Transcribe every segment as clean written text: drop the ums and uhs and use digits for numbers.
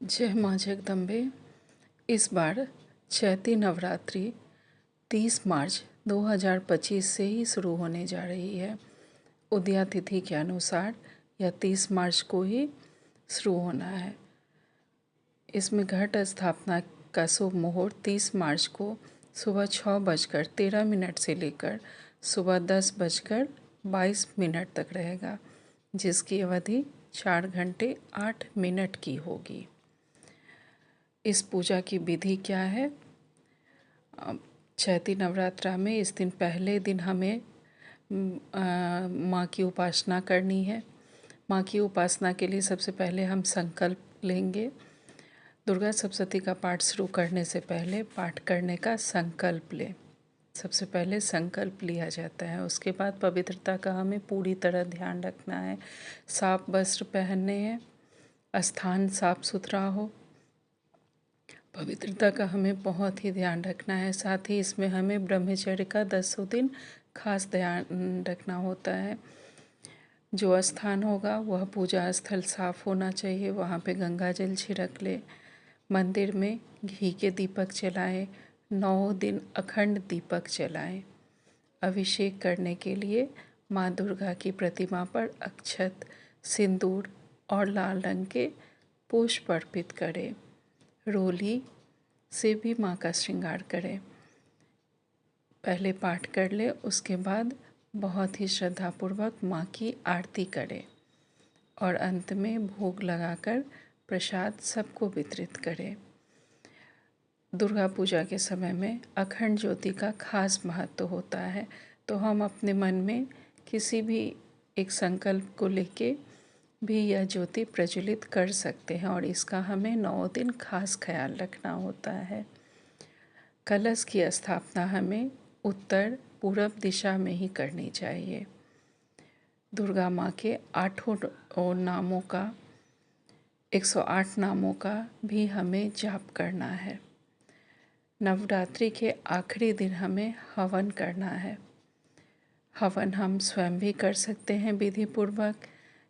जय माँ जगदम्बे। इस बार चैती नवरात्रि 30 मार्च 2025 से ही शुरू होने जा रही है। उदया तिथि के अनुसार यह 30 मार्च को ही शुरू होना है। इसमें घट स्थापना का शुभ मुहूर्त 30 मार्च को सुबह 6:13 से लेकर सुबह 10:22 तक रहेगा, जिसकी अवधि 4 घंटे 8 मिनट की होगी। इस पूजा की विधि क्या है? चैती नवरात्रा में इस दिन पहले दिन हमें माँ की उपासना करनी है। माँ की उपासना के लिए सबसे पहले हम संकल्प लेंगे। दुर्गा सप्तशती का पाठ शुरू करने से पहले पाठ करने का संकल्प लें। सबसे पहले संकल्प लिया जाता है, उसके बाद पवित्रता का हमें पूरी तरह ध्यान रखना है। साफ वस्त्र पहनने हैं, स्थान साफ सुथरा हो, पवित्रता का हमें बहुत ही ध्यान रखना है। साथ ही इसमें हमें ब्रह्मचर्य का 10 दिन खास ध्यान रखना होता है। जो स्थान होगा वह पूजा स्थल साफ होना चाहिए, वहाँ पे गंगा जल छिड़क ले। मंदिर में घी के दीपक जलाएं, 9 दिन अखंड दीपक जलाएं। अभिषेक करने के लिए माँ दुर्गा की प्रतिमा पर अक्षत, सिंदूर और लाल रंग के पुष्प अर्पित करें। रोली से भी माँ का श्रृंगार करें। पहले पाठ कर ले, उसके बाद बहुत ही श्रद्धापूर्वक माँ की आरती करें और अंत में भोग लगाकर प्रसाद सबको वितरित करें। दुर्गा पूजा के समय में अखंड ज्योति का खास महत्व होता है, तो हम अपने मन में किसी भी एक संकल्प को लेके भी यह ज्योति प्रज्वलित कर सकते हैं और इसका हमें 9 दिन खास ख्याल रखना होता है। कलश की स्थापना हमें उत्तर पूरब दिशा में ही करनी चाहिए। दुर्गा माँ के 8 नामों का 108 नामों का भी हमें जाप करना है। नवरात्रि के आखिरी दिन हमें हवन करना है। हवन हम स्वयं भी कर सकते हैं विधि पूर्वक,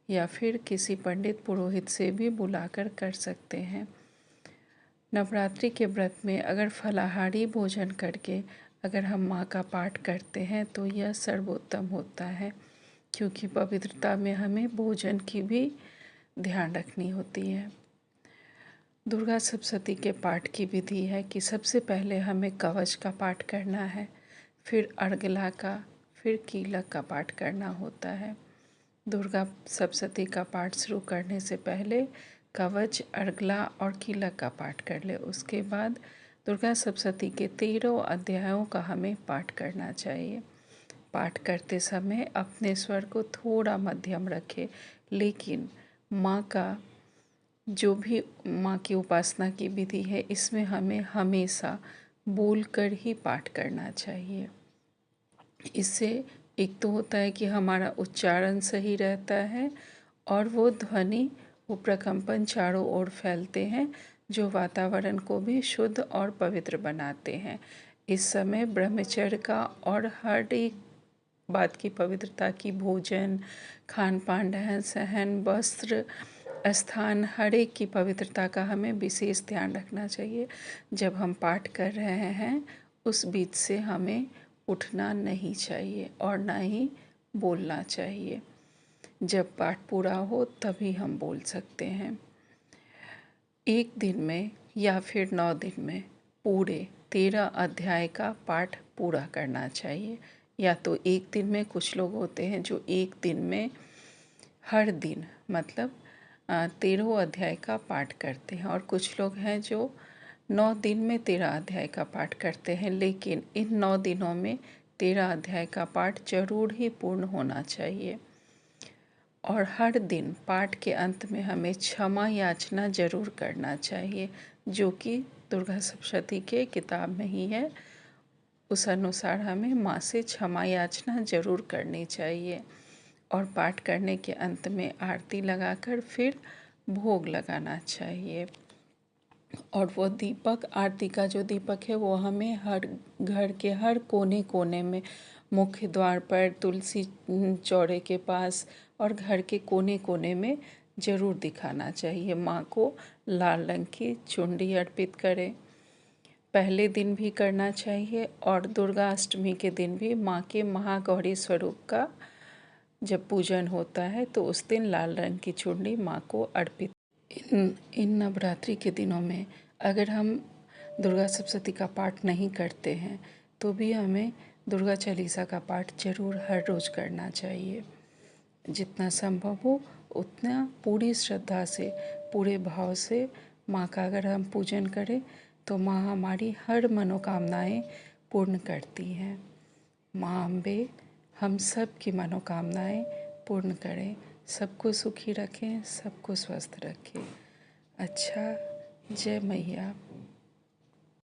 या फिर किसी पंडित पुरोहित से भी बुलाकर कर सकते हैं। नवरात्रि के व्रत में अगर फलाहारी भोजन करके अगर हम माँ का पाठ करते हैं तो यह सर्वोत्तम होता है, क्योंकि पवित्रता में हमें भोजन की भी ध्यान रखनी होती है। दुर्गा सप्तशती के पाठ की विधि है कि सबसे पहले हमें कवच का पाठ करना है, फिर अर्गला का, फिर कीलक का पाठ करना होता है। दुर्गा सप्तशती का पाठ शुरू करने से पहले कवच, अर्गला और कीलक का पाठ कर ले। उसके बाद दुर्गा सप्तशती के 13 अध्यायों का हमें पाठ करना चाहिए। पाठ करते समय अपने स्वर को थोड़ा मध्यम रखें, लेकिन माँ का जो भी माँ की उपासना की विधि है इसमें हमें हमेशा बोलकर ही पाठ करना चाहिए। इससे एक तो होता है कि हमारा उच्चारण सही रहता है और वो ध्वनि, वो प्रकम्पन चारों ओर फैलते हैं, जो वातावरण को भी शुद्ध और पवित्र बनाते हैं। इस समय ब्रह्मचर्य का और हर एक बात की पवित्रता की, भोजन, खान पान, रहन सहन, वस्त्र, स्थान, हर एक की पवित्रता का हमें विशेष ध्यान रखना चाहिए। जब हम पाठ कर रहे हैं उस बीच से हमें उठना नहीं चाहिए और ना ही बोलना चाहिए। जब पाठ पूरा हो तभी हम बोल सकते हैं। एक दिन में या फिर 9 दिन में पूरे 13 अध्याय का पाठ पूरा करना चाहिए। या तो एक दिन में, कुछ लोग होते हैं जो एक दिन में हर दिन मतलब 13 अध्याय का पाठ करते हैं, और कुछ लोग हैं जो 9 दिन में 13 अध्याय का पाठ करते हैं। लेकिन इन 9 दिनों में 13 अध्याय का पाठ जरूर ही पूर्ण होना चाहिए। और हर दिन पाठ के अंत में हमें क्षमा याचना जरूर करना चाहिए, जो कि दुर्गा सप्तशती के किताब में ही है। उस अनुसार हमें माँ से क्षमा याचना जरूर करनी चाहिए। और पाठ करने के अंत में आरती लगाकर फिर भोग लगाना चाहिए। और वो दीपक, आरती का जो दीपक है वो हमें हर घर के हर कोने कोने में, मुख्य द्वार पर, तुलसी चौरे के पास और घर के कोने कोने में ज़रूर दिखाना चाहिए। माँ को लाल रंग की चुंडी अर्पित करें। पहले दिन भी करना चाहिए और दुर्गा अष्टमी के दिन भी माँ के महागौरी स्वरूप का जब पूजन होता है तो उस दिन लाल रंग की चुंडी माँ को अर्पित। इन नवरात्रि के दिनों में अगर हम दुर्गा सप्तशती का पाठ नहीं करते हैं तो भी हमें दुर्गा चालीसा का पाठ जरूर हर रोज़ करना चाहिए। जितना संभव हो उतना पूरी श्रद्धा से, पूरे भाव से माँ का अगर हम पूजन करें तो माँ हमारी हर मनोकामनाएं पूर्ण करती हैं। माँ अम्बे हम सब की मनोकामनाएं पूर्ण करें, सबको सुखी रखें, सबको स्वस्थ रखें। अच्छा, जय मैया।